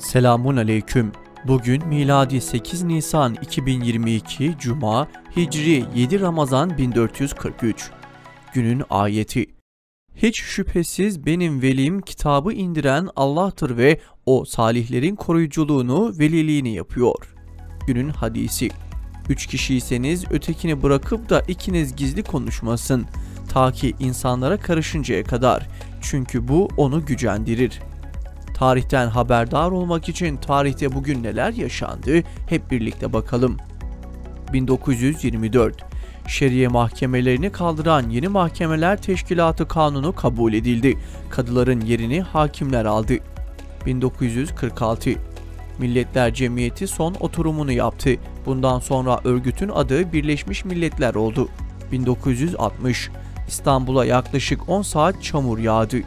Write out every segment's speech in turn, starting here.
Selamun aleyküm. Bugün miladi 8 Nisan 2022 Cuma, Hicri 7 Ramazan 1443. Günün ayeti. Hiç şüphesiz benim velim kitabı indiren Allah'tır ve o salihlerin koruyuculuğunu, veliliğini yapıyor. Günün hadisi. 3 kişiyseniz ötekini bırakıp da ikiniz gizli konuşmasın. Ta ki insanlara karışıncaya kadar. Çünkü bu onu gücendirir. Tarihten haberdar olmak için tarihte bugün neler yaşandı hep birlikte bakalım. 1924 Şeriye mahkemelerini kaldıran Yeni Mahkemeler Teşkilatı Kanunu kabul edildi. Kadıların yerini hakimler aldı. 1946 Milletler Cemiyeti son oturumunu yaptı. Bundan sonra örgütün adı Birleşmiş Milletler oldu. 1960 İstanbul'a yaklaşık 10 saat çamur yağdı.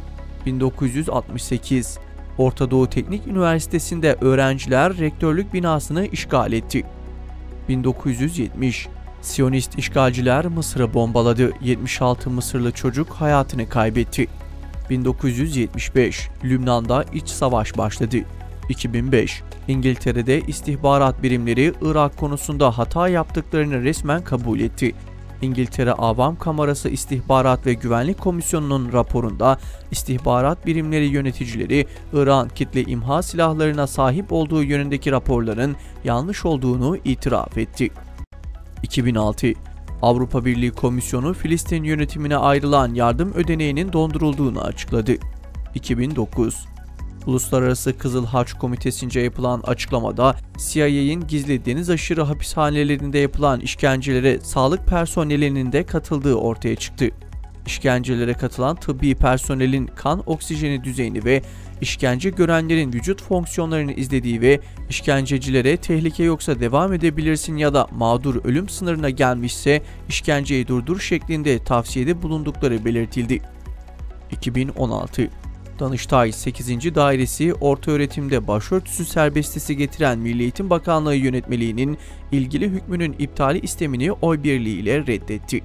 1968 Orta Doğu Teknik Üniversitesi'nde öğrenciler rektörlük binasını işgal etti. 1970 Siyonist işgalciler Mısır'ı bombaladı. 76 Mısırlı çocuk hayatını kaybetti. 1975 Lübnan'da iç savaş başladı. 2005 İngiltere'de istihbarat birimleri Irak konusunda hata yaptıklarını resmen kabul etti. İngiltere Avam Kamerası İstihbarat ve Güvenlik Komisyonu'nun raporunda istihbarat birimleri yöneticileri Irak'ın kitle imha silahlarına sahip olduğu yönündeki raporların yanlış olduğunu itiraf etti. 2006 Avrupa Birliği Komisyonu Filistin yönetimine ayrılan yardım ödeneğinin dondurulduğunu açıkladı. 2009 Uluslararası Kızıl Haç Komitesi'nce yapılan açıklamada CIA'nin gizli deniz aşırı hapishanelerinde yapılan işkencelere sağlık personelinin de katıldığı ortaya çıktı. İşkencelere katılan tıbbi personelin kan oksijeni düzeyini ve işkence görenlerin vücut fonksiyonlarını izlediği ve işkencecilere tehlike yoksa devam edebilirsin ya da mağdur ölüm sınırına gelmişse işkenceyi durdur şeklinde tavsiyede bulundukları belirtildi. 2016 Danıştay 8. Dairesi ortaöğretimde başörtüsü serbestisi getiren Milli Eğitim Bakanlığı yönetmeliğinin ilgili hükmünün iptali istemini oy birliğiyle reddetti.